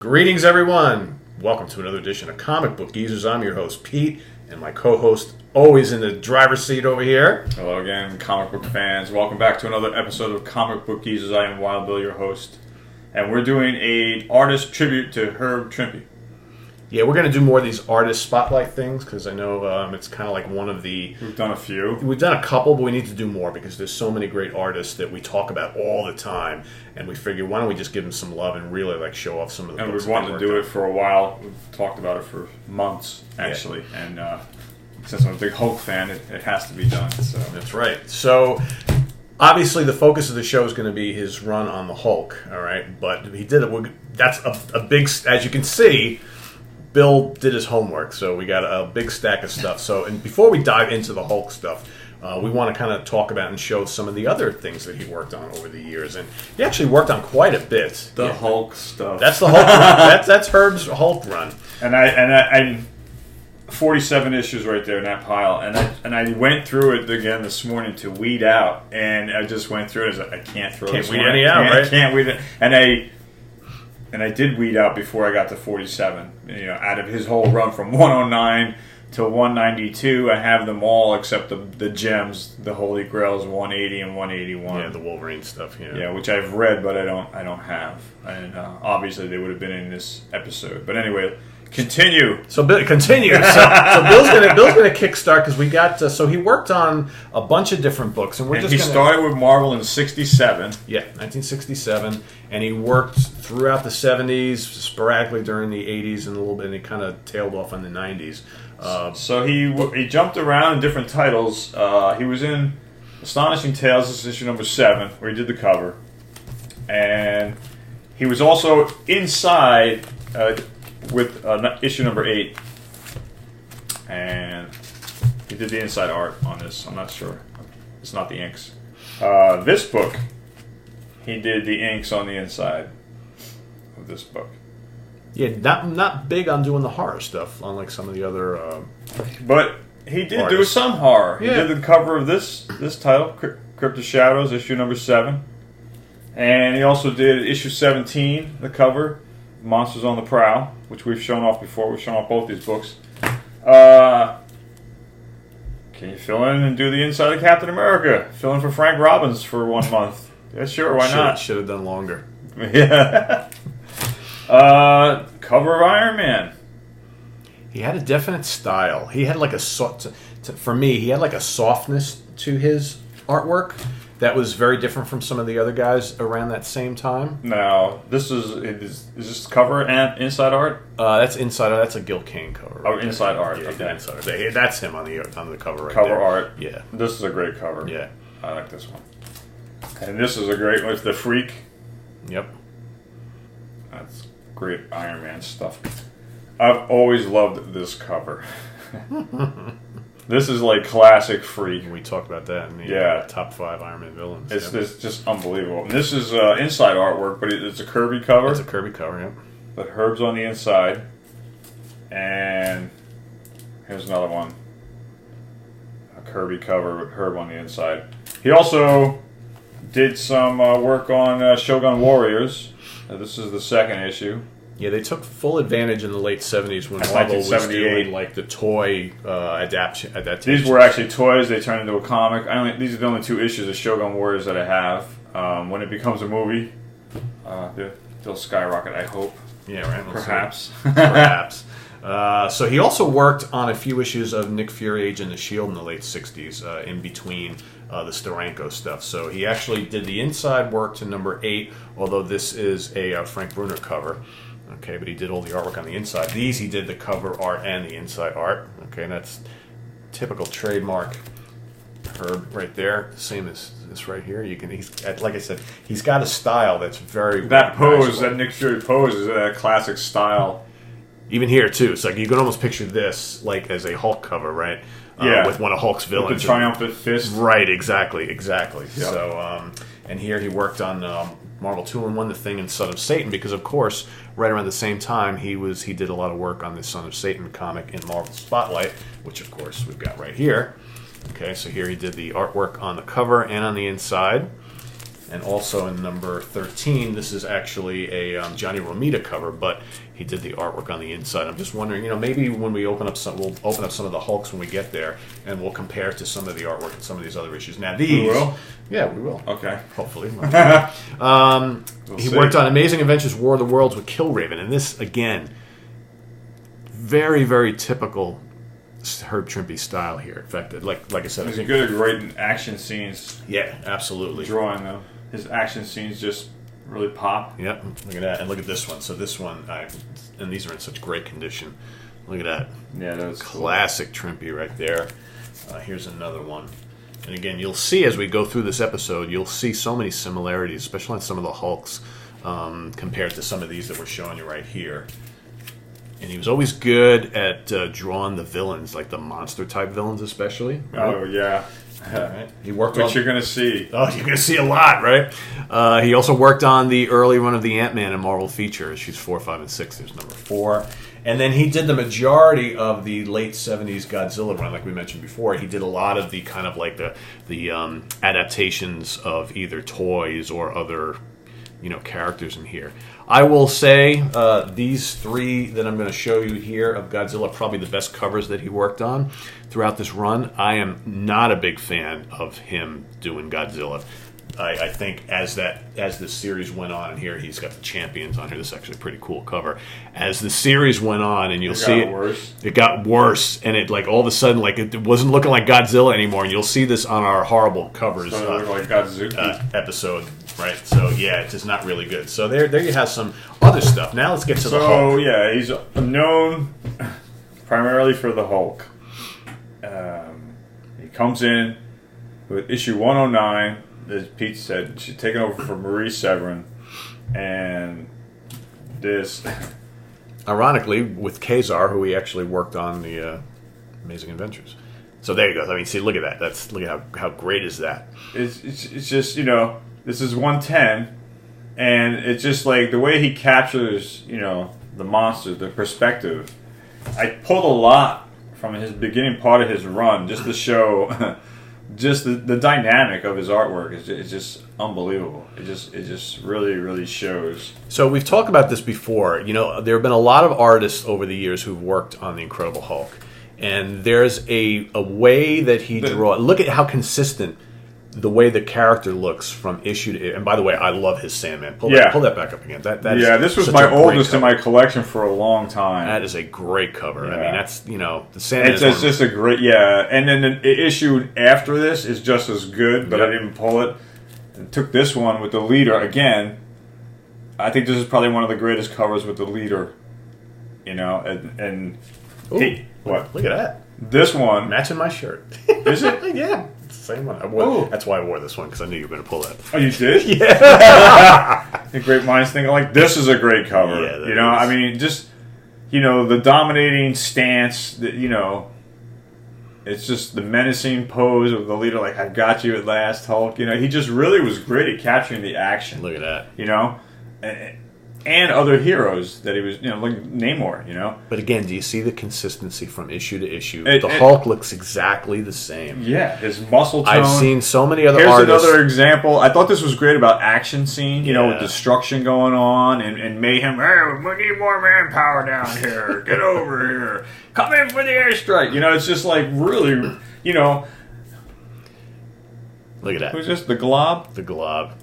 Greetings, everyone. Welcome to another edition of Comic Book Geezers. I'm your host, Pete, and my co-host, always in the driver's seat over here. Hello again, comic book fans. Welcome back to another episode of Comic Book Geezers. I am Wild Bill, your host, and we're doing an artist tribute to Herb Trimpe. Yeah, we're going to do more of these artist spotlight things because I know it's kind of like one of the... We've done a few. We've done a couple, but we need to do more because there's so many great artists that we talk about all the time, and we figure why don't we just give them some love and really like show off some of the And books. we've wanted to do it for a while. We've talked about it for months, actually, and since I'm a big Hulk fan, it has to be done. So that's right. So obviously, the focus of the show is going to be his run on the Hulk. All right, but he did it. That's a big, as you can see. Bill did his homework, so we got a big stack of stuff. So, and before we dive into the Hulk stuff, we want to kind of talk about and show some of the other things that he worked on over the years. And he actually worked on quite a bit. The Hulk stuff. That's the Hulk run. That's Herb's Hulk run. And I 47 issues right there in that pile. And I went through it again this morning to weed out. And I just went through it. I can't throw this weed any out, right? I can't weed it. And I did weed out before I got to 47. You know, out of his whole run from 109 to 192, I have them all except the gems, the Holy Grails, 180 and 181. Yeah, the Wolverine stuff. Yeah, which I've read, but I don't have. And obviously, they would have been in this episode. But anyway, continue. So continue. So Bill's gonna kickstart because we got. So he worked on a bunch of different books, and he started with Marvel in '67. Yeah, 1967, and he worked throughout the '70s, sporadically during the '80s, and a little bit, and he kind of tailed off in the '90s. So he jumped around in different titles. He was in Astonishing Tales, this is issue number 7, where he did the cover, and he was also inside. With issue number 8, and he did the inside art on this. I'm not sure. It's not the inks. This book, he did the inks on the inside of this book. Yeah, not big on doing the horror stuff, unlike some of the other. But he did artists. do some horror. Yeah. He did the cover of this title, Crypt of Shadows, issue number 7, and he also did issue 17, the cover. Monsters on the Prowl, which we've shown off before. We've shown off both these books. Can you fill in and do the inside of Captain America? Fill in for Frank Robbins for 1 month. Yeah, sure, why not? Should have done longer. Yeah. Cover of Iron Man. He had a definite style. He had like for me, he had like a softness to his artwork that was very different from some of the other guys around that same time. Now, is this cover and inside art? That's inside art. That's a Gil Kane cover. Oh, inside art. Yeah, okay. inside art. That's him on the cover right cover there. art. Yeah. This is a great cover. Yeah. I like this one. And this is a great one. It's the Freak. Yep. That's great Iron Man stuff. I've always loved this cover. This is like classic Freak. We talked about that in the top 5 Iron Man villains. It's just unbelievable. And this is inside artwork, but it's a Kirby cover. It's a Kirby cover, yeah. But Herb's on the inside. And here's another one. A Kirby cover with Herb on the inside. He also did some work on Shogun Warriors. This is the 2nd issue. Yeah, they took full advantage in the late 70s when That's Marvel was 1978. doing like the toy adaptation. These were actually toys. They turned into a comic. These are the only 2 issues of Shogun Warriors that I have. When it becomes a movie, they'll skyrocket, I hope. Yeah, right. Perhaps. Perhaps. So he also worked on a few issues of Nick Fury, Agent of S.H.I.E.L.D. in the late 60s, in between the Steranko stuff. So he actually did the inside work to number 8, although this is a Frank Brunner cover. Okay, but he did all the artwork on the inside. These he did the cover art and the inside art. Okay, and that's typical trademark Herb right there. Same as this right here. He's like I said, he's got a style that's very that pose, that Nick Fury pose, is a classic style. Even here too, it's like you can almost picture this like as a Hulk cover, right? Yeah, with one of Hulk's villains. With the triumphant fist. Right, exactly. Yep. So, and here he worked on Marvel 2-in-1, The Thing, and Son of Satan, because of course, right around the same time, he did a lot of work on the Son of Satan comic in Marvel Spotlight, which of course we've got right here. Okay, so here he did the artwork on the cover and on the inside. And also in number 13, this is actually a Johnny Romita cover, but he did the artwork on the inside. I'm just wondering, maybe when we open up we'll open up some of the Hulks when we get there, and we'll compare it to some of the artwork and some of these other issues. Now these, we will? Yeah, we will. Okay, hopefully. He worked on Amazing Adventures: War of the Worlds with Killraven, and this again, very very typical Herb Trimpe style here. In fact, like I said, he's good at writing action scenes. Yeah, absolutely. Drawing them, his action scenes just really pop. Yep, look at that, and look at this one. So this one, and these are in such great condition. Look at that. Yeah, that's classic cool. Trimpe right there. Here's another one. And again, you'll see as we go through this episode, you'll see so many similarities, especially on some of the Hulks, compared to some of these that we're showing you right here. And he was always good at drawing the villains, like the monster-type villains especially. Right? Oh, yeah. Right. He worked Which you're going to see. Oh, you're going to see a lot, right? He also worked on the early run of the Ant-Man and Marvel feature, issues 4, 5, and 6. There's number 4. And then he did the majority of the late 70s Godzilla run, like we mentioned before. He did a lot of the kind of like the adaptations of either toys or other, characters in here. I will say these 3 that I'm going to show you here of Godzilla are probably the best covers that he worked on throughout this run. I am not a big fan of him doing Godzilla. I think as this series went on, and here he's got the Champions on here. This is actually a pretty cool cover. As the series went on, and you'll see it got worse, and it all of a sudden it wasn't looking like Godzilla anymore. And you'll see this on our horrible covers episode, right? So yeah, it's just not really good. So there you have some other stuff. Now let's get to the Hulk. So yeah, he's known primarily for the Hulk. He comes in with issue 109. As Pete said, she's taken over from Marie Severin, and this, ironically, with Kazar, who he actually worked on the Amazing Adventures. So there you go. I mean, see, look at that. Look at how great is that? It's just this is 110, and it's just like the way he captures the monster, the perspective. I pulled a lot from his beginning part of his run just to show. Just the dynamic of his artwork is just unbelievable. It just really, really shows. So we've talked about this before. There have been a lot of artists over the years who've worked on the Incredible Hulk, and there's a way that he draws. Look at how consistent the way the character looks from issue to. And by the way, I love his Sandman. Pull that back up again. This was my oldest in my collection for a long time. That is a great cover. Yeah. I mean, that's the Sandman. It's just a great And then the issue after this is just as good, but I didn't pull it. And took this one with the leader again. I think this is probably one of the greatest covers with the leader. What? Look at that. This one matching my shirt. Is it? Yeah. Same one. That's why I wore this one, because I knew you were going to pull that. Oh, you did? Yeah. The Great Minds thing. This is a great cover. Yeah, I mean, just the dominating stance. That it's just the menacing pose of the leader. Like, I got you at last, Hulk. He just really was great at capturing the action. Look at that. And other heroes that he was, like Namor, But again, do you see the consistency from issue to issue? The Hulk looks exactly the same. Yeah, his muscle tone. I've seen so many other artists. Here's another example. I thought this was great about action scene, with destruction going on and mayhem. Hey, we need more manpower down here. Get over here. Come in for the airstrike. It's just like really, Look at that. Who's this? The Glob? The Glob.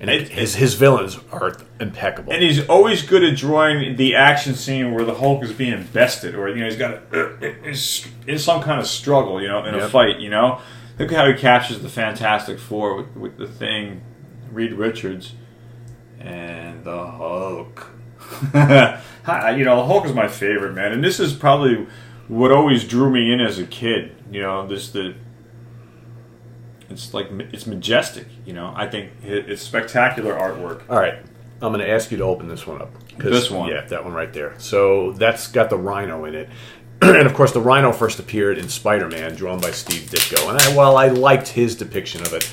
And his villains are impeccable. And he's always good at drawing the action scene where the Hulk is being bested, or he's got is in some kind of struggle, in a fight. Look at how he captures the Fantastic Four with the Thing, Reed Richards, and the Hulk. The Hulk is my favorite, man, and this is probably what always drew me in as a kid. It's majestic, I think it's spectacular artwork. All right, I'm going to ask you to open this one up. This one? Yeah, that one right there. So that's got the Rhino in it. And of course, the Rhino first appeared in Spider-Man, drawn by Steve Ditko. And while I liked his depiction of it,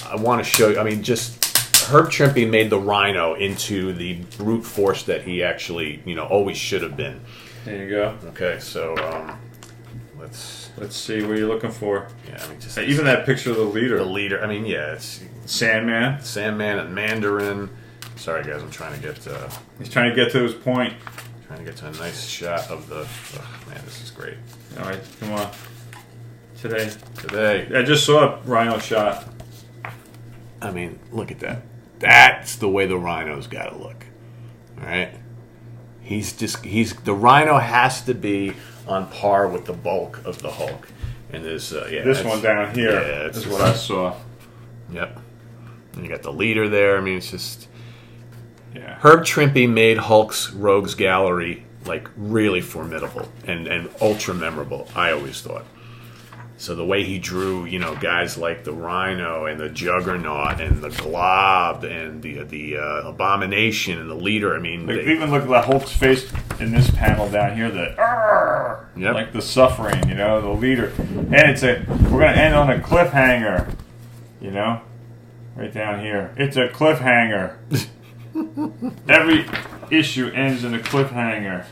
I want to show you, Herb Trimpe made the Rhino into the brute force that he actually, always should have been. There you go. Okay, so Let's see what you're looking for. Yeah, I mean, just even that picture of the leader. The leader. I mean, yeah, it's Sandman and Mandarin. Sorry, guys, I'm trying to get. He's trying to get to his point. Trying to get to a nice shot of the. Oh, man, this is great. All right, come on. Today. I just saw a rhino shot. I mean, look at that. That's the way the rhino's got to look. All right. The rhino has to be on par with the bulk of the Hulk. And there's this one down here. Yeah, this is what I saw. Yep. And you got the leader there. I mean, it's just. Yeah. Herb Trimpe made Hulk's Rogues Gallery like really formidable and ultra memorable. I always thought. So the way he drew, guys like the Rhino and the Juggernaut and the Glob and the Abomination and the Leader. I mean, even look at the Hulk's face in this panel down here. Like the suffering, the Leader, and we're gonna end on a cliffhanger, right down here. It's a cliffhanger. Every issue ends in a cliffhanger,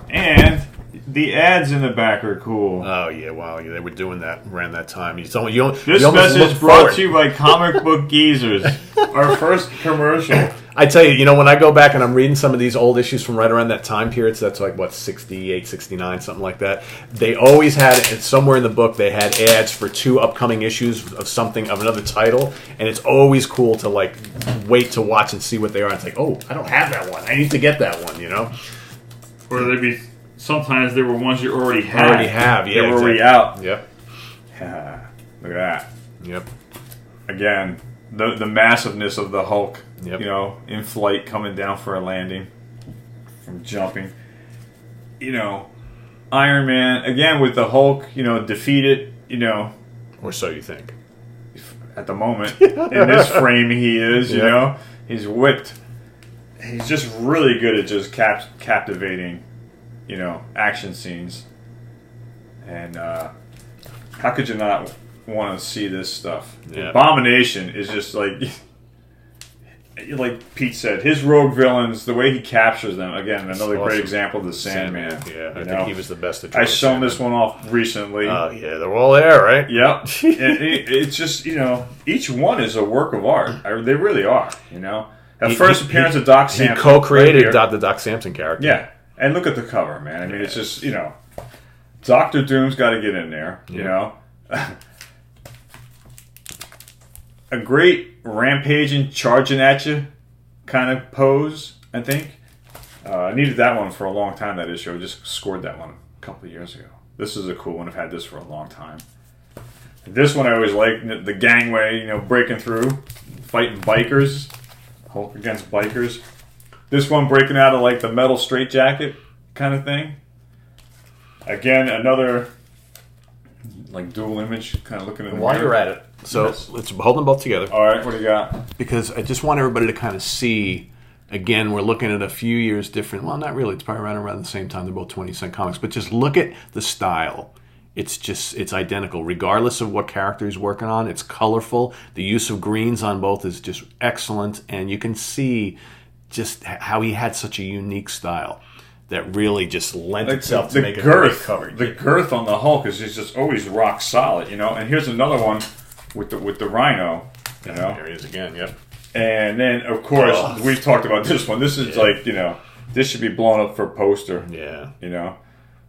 and the ads in the back are cool. Oh yeah, wow, they were doing that around that time. This message brought to you by Comic Book Geezers. Our first commercial. I tell you, when I go back and I'm reading some of these old issues from right around that time period, so that's like, 68, 69, something like that, they always had, somewhere in the book, they had ads for 2 upcoming issues of another title, and it's always cool to, wait to watch and see what they are. It's like, oh, I don't have that one. I need to get that one, Or there'd be, sometimes there were ones you already had. Yeah, they were already out. Yep. Look at that. Yep. Again, the massiveness of the Hulk. Yep. In flight, coming down for a landing, from jumping. Iron Man, again with the Hulk, defeated, Or so you think. At the moment. In this frame he is, he's whipped. He's just really good at just captivating, action scenes. And how could you not want to see this stuff? Yeah. Abomination is just like Pete said, his rogue villains, the way he captures them, again, another great example of the Sandman. Yeah, I think he was the best at I've shown this one off recently. Oh, yeah, they're all there, right? Yep. It's just, each one is a work of art. They really are, That first appearance of Doc Samson. He co-created the Doc Samson character. Yeah, and look at the cover, man. I mean, it's just, Doctor Doom's got to get in there, A great rampaging, charging at you kind of pose, I think. I needed that one for a long time, that issue. I just scored that one a couple of years ago. This is a cool one. I've had this for a long time. This one I always like, the gangway, breaking through, fighting bikers. Hulk against bikers. This one breaking out of the metal straitjacket kind of thing. Again, another dual image, kind of looking in the While mirror. you're at it, so let's hold them both together. All right, what do you got? Because I just want everybody to kind of see. Again, we're looking at a few years different. Well, not really. It's probably around the same time. They're both 20th Century Comics. But just look at the style. It's identical. Regardless of what character he's working on, it's colorful. The use of greens on both is just excellent. And you can see just how he had such a unique style that really just lent itself to make a great cover. The girth on the Hulk is just always rock solid, And here's another one with the Rhino, There he is again, yep. And then, of course, we've talked about this one. This is this should be blown up for a poster. Yeah.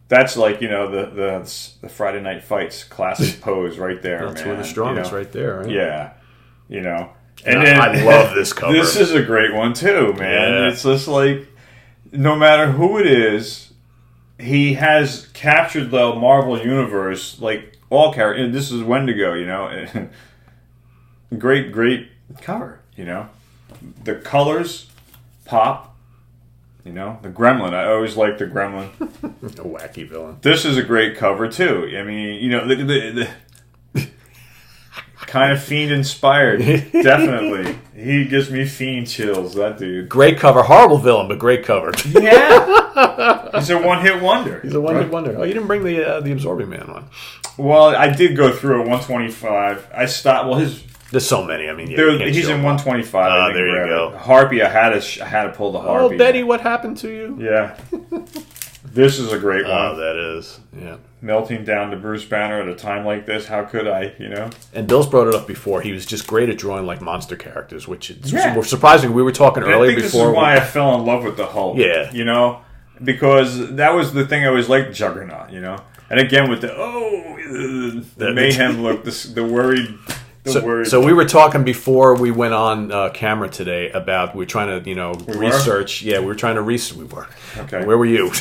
That's the Friday Night Fights classic pose right there, That's man. where the strongest right there, right? Yeah. And then, I love this cover. This is a great one, too, man. Yeah. It's just no matter who it is, he has captured the Marvel Universe, all characters. And this is Wendigo, Great cover, The colors pop. The Gremlin. I always like the Gremlin. A wacky villain. This is a great cover, too. I mean, the kind of Fiend inspired. Definitely. He gives me Fiend chills, that dude. Great cover. Horrible villain, but great cover. Yeah. He's a one-hit wonder. He's a one-hit wonder. Oh, you didn't bring the Absorbing Man one. Well, I did go through a 125. I stopped. Well, there's so many. I mean, he's in 125. There you go. Harpy. I had to pull the Harpy. Oh, Betty, what happened to you? Yeah. This is a great one. Oh, that is. Yeah. Melting down to Bruce Banner at a time like this. How could I, And Bill's brought it up before. He was just great at drawing like monster characters, which is surprising. We were talking earlier before. This is why I fell in love with the Hulk. Yeah. Because that was the thing I always liked, Juggernaut, And again with the mayhem look, the worried... So we were talking before we went on camera today about we were trying to research. Yeah, we were trying to research. We were. Okay. Where were you?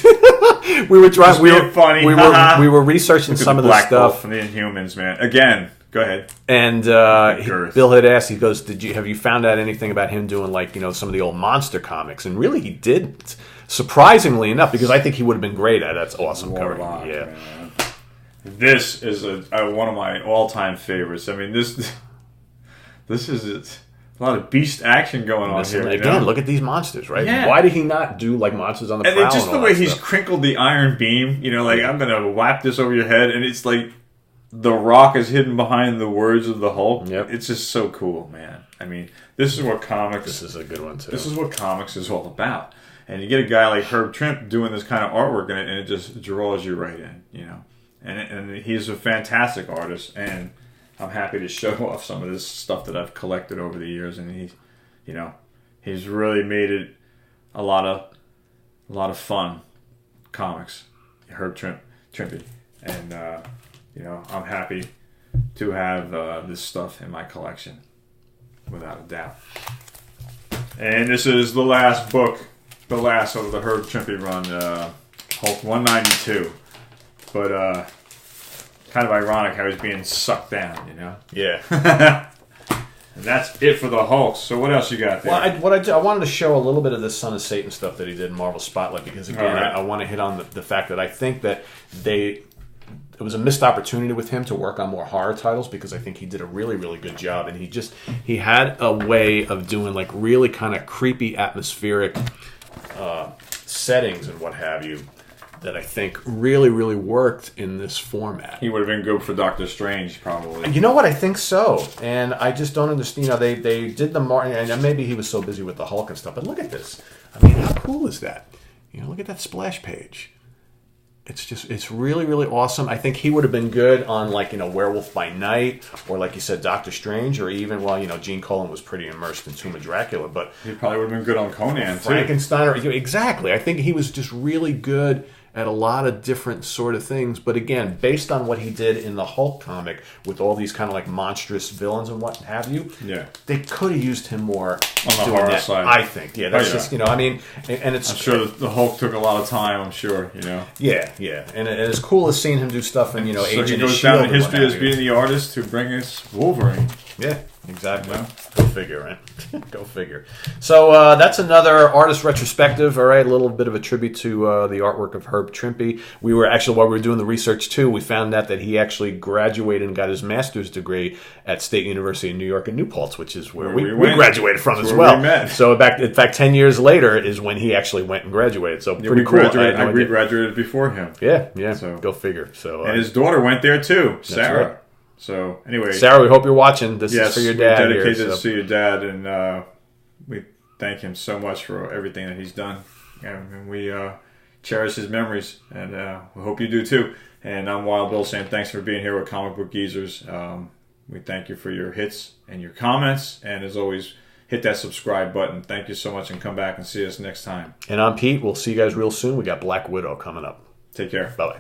We were trying. Just being funny. We were researching some of the Black stuff Wolf from the Inhumans, man. Again, go ahead. And Bill had asked. He goes, have you found out anything about him doing like some of the old monster comics? And really, he didn't. Surprisingly enough, because I think he would have been great at. That's awesome cover. Yeah. Man. This is one of my all-time favorites. I mean, this is a lot of beast action going on here. Again, look at these monsters, right? Yeah. Why did he not do like Monsters on the Prowl? And just the way he's crinkled the iron beam, like I'm gonna whap this over your head, and it's like the Rock is hidden behind the words of the Hulk. Yep. It's just so cool, man. I mean, this is what comics. This is a good one too. This is what comics is all about. And you get a guy like Herb Trimpe doing this kind of artwork in it, and it just draws you right in, And he's a fantastic artist, and I'm happy to show off some of this stuff that I've collected over the years. And he's really made it a lot of fun comics. Herb Trimpe, and I'm happy to have this stuff in my collection, without a doubt. And this is the last book, the last of the Herb Trimpe run, Hulk 192. But kind of ironic how he's being sucked down, Yeah. And that's it for the Hulk. So what else you got there? Well, I wanted to show a little bit of this Son of Satan stuff that he did in Marvel Spotlight, because again, right. I want to hit on the fact that I think that it was a missed opportunity with him to work on more horror titles, because I think he did a really, really good job, and he had a way of doing like really kind of creepy atmospheric settings and what have you, that I think really, really worked in this format. He would have been good for Doctor Strange, probably. You know what? I think so. And I just don't understand. They did the Martin, and maybe he was so busy with the Hulk and stuff. But look at this. I mean, how cool is that? Look at that splash page. It's really, really awesome. I think he would have been good on Werewolf by Night, or like you said, Doctor Strange, or even Gene Colan was pretty immersed in Tomb of Dracula. But he probably would have been good on Conan too. Frankenstein, exactly. I think he was just really good at a lot of different sort of things. But again, based on what he did in the Hulk comic with all these kind of like monstrous villains and what have you, they could have used him more on the horror side. I think, that's just I mean, and it's I'm sure the Hulk took a lot of time. I'm sure, Yeah, and it's cool as seeing him do stuff in so Agent he goes Shield down in history as being the artist who brings us Wolverine. Yeah, exactly. Go figure, right? Go figure. So that's another artist retrospective. All right, a little bit of a tribute to the artwork of Herb Trimpe. We were actually, while we were doing the research too, we found out that he actually graduated and got his master's degree at State University in New York in New Paltz, which is where we graduated from as well. We met. So in fact, 10 years later is when he actually went and graduated. So pretty cool. We graduated before him. Yeah. So go figure. So and his daughter went there too, Sarah. Right. So anyway, Sarah, we hope you're watching. This is for your dad. We're dedicated here, to see your dad, and we thank him so much for everything that he's done, and we cherish his memories, and we hope you do too. And I'm Wild Bill saying thanks for being here with Comic Book Geezers. We thank you for your hits and your comments, and as always, hit that subscribe button. Thank you so much, and come back and see us next time. And I'm Pete. We'll see you guys real soon. We got Black Widow coming up. Take care. Bye-bye.